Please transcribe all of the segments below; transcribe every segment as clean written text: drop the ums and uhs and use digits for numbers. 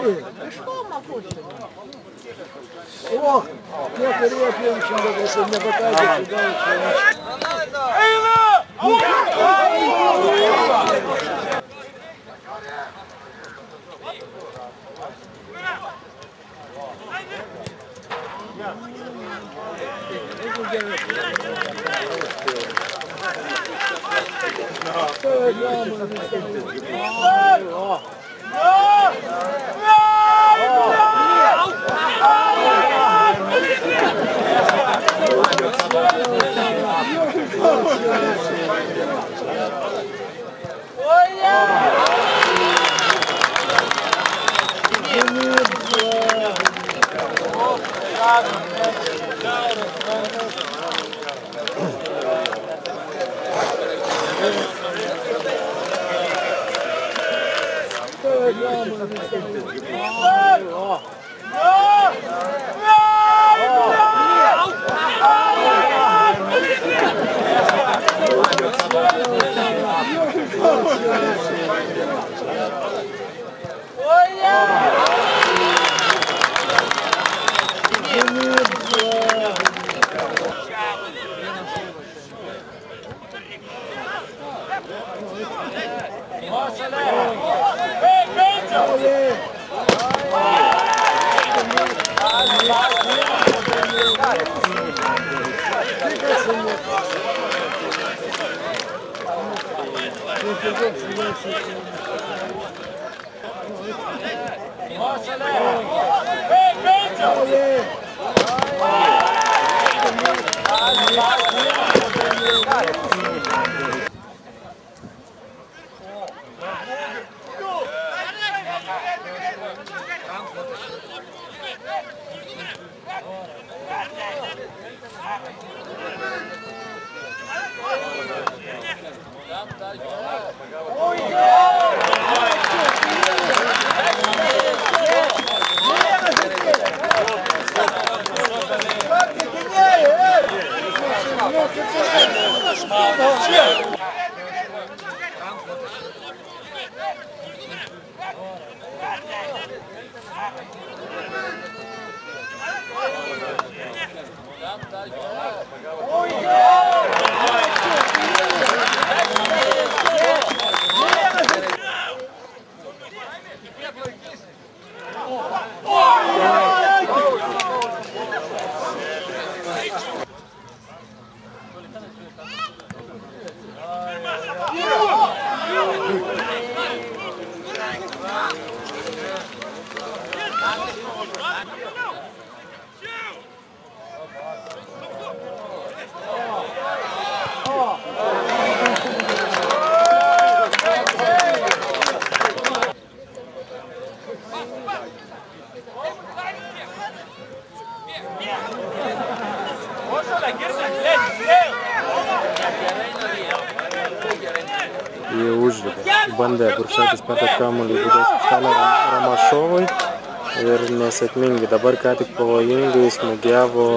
Ох, некоторые пьянчим, если не покажет, Jie užribė. Bandė Burkšaitis metė kamuolį būdos aikštelę Ramašovui ir nesėkmingai. Dabar ką tik pavojingai smūgiavo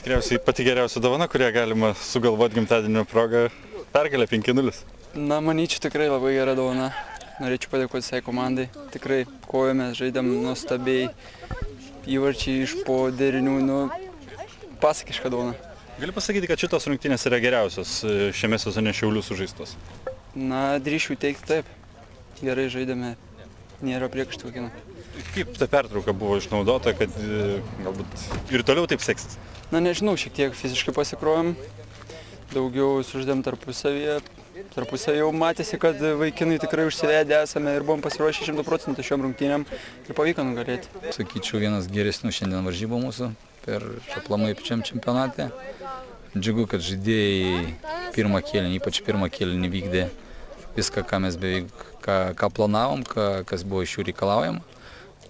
Tikriausiai pati geriausia dovana, kurią galima sugalvoti gimtadienio progą, pergalė 5-0. Na, manyčiau, tikrai labai gera dovana. Norėčiau padėkoti visai komandai. Tikrai kovėmės, žaidėm nuostabiai, įvarčiai iš po derinių, pasakiška dovana. Gali pasakyti, kad šitos rungtynės yra geriausios šiame sezone Šiaulių sužaistos? Na, drįšiu teikti taip. Gerai žaidėme, nėra priekaištų kokių. Kaip ta pertrauka buvo išnaudota, kad galbūt ir toliau taip seksis? Na, nežinau, šiek tiek fiziškai pasikrovėm, daugiau sužaidėm tarpusavyje. Tarpusavy jau matėsi, kad vaikinai tikrai užsivedę esame ir buvom pasiruošę 100% šiom rungtynėm ir pavyko nugalėti. Sakyčiau, vienas geresnių šiandien varžybų mūsų per aplamai pačiam čempionate. Džiugu, kad žaidėjai pirmą kėlinį, ypač pirmą kėlinį vykdė viską, ką mes beveik ką planavom, kas buvo iš jų reikalaujama.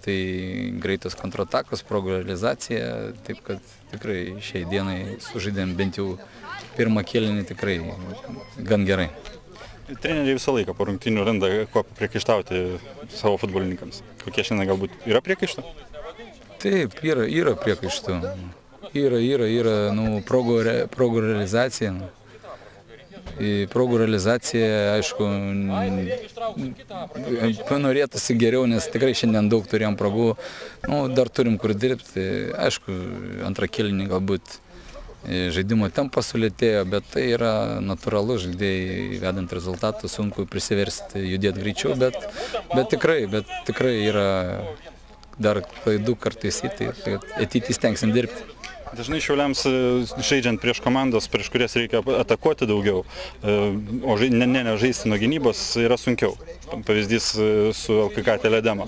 Tai greitas kontratakos, progų realizacija, taip kad tikrai šiai dienai sužaidėm bent jau pirmą kėlinį tikrai gan gerai. Treneriai visą laiką po rungtynių randa, kuo priekaištauti savo futbolininkams. Kokie šiandien galbūt yra priekaištų? Taip, yra priekaištų. Yra progų realizacija. Progų realizacija, aišku, norėtųsi geriau, nes tikrai šiandien daug turėjom progų. Dar turim kur dirbti. Aišku, antrą kėlinį galbūt žaidimo tempas sulėtėjo, bet tai yra natūralu, žaidėjai vedant rezultatų, sunku prisiversti, judėti greičiau, bet tikrai yra dar klaidų kartais, tai ateityje stengsim dirbti. Dažnai Šiauliams žaidžiant prieš komandas, prieš kurias reikia atakuoti daugiau, o žaisti nuo gynybos yra sunkiau. Pavyzdys su LKK Teledema.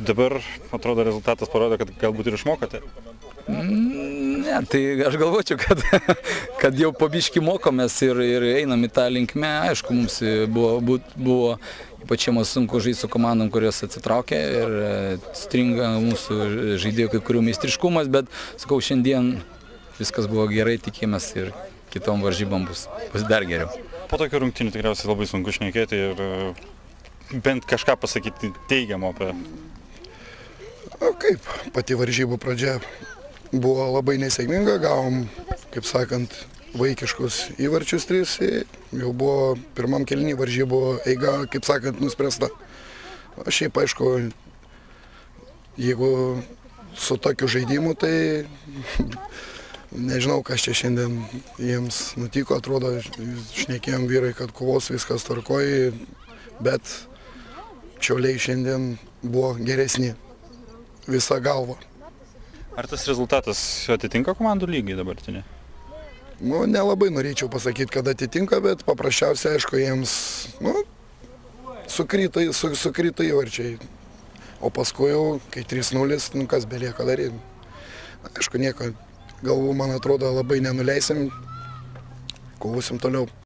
Dabar, atrodo, rezultatas parodo, kad galbūt ir išmokote. Ne, tai aš galvočiau, kad jau po biškį mokomės ir einam į tą linkmę. Aišku, mums buvo ypač sunku žaisti su komandom, kurios atsitraukia ir stringa mūsų žaidėjų kai kurių meistriškumas, bet, sakau, šiandien viskas buvo gerai, tikimės ir kitom varžybom bus dar geriau. Po tokių rungtynių tikriausiai labai sunku šnekėti ir bent kažką pasakyti teigiamo apie. Kaip, pati varžybų pradžia buvo labai nesėkminga, gavom, kaip sakant, vaikiškus įvarčius 3, jau buvo pirmam kėliny varžybų eiga, kaip sakant, nuspręsta. Šiaip, aišku, jeigu su tokiu žaidimu, tai nežinau, kas čia šiandien jiems nutiko, atrodo, šnekėjom vyrai, kad kovos viskas tvarkoja, bet Šiauliai šiandien buvo geresni visą galvą. Ar tas rezultatas atitinka komandų lygį dabartinį? Nelabai norėčiau pasakyti, kad atitinka, bet paprasčiausiai, aišku, jiems sukrito įvarčiai. O paskui jau, kai 3-0, kas belieka daryti. Aišku, nieko, galvų, man atrodo, labai nenuleisim, kovosim toliau.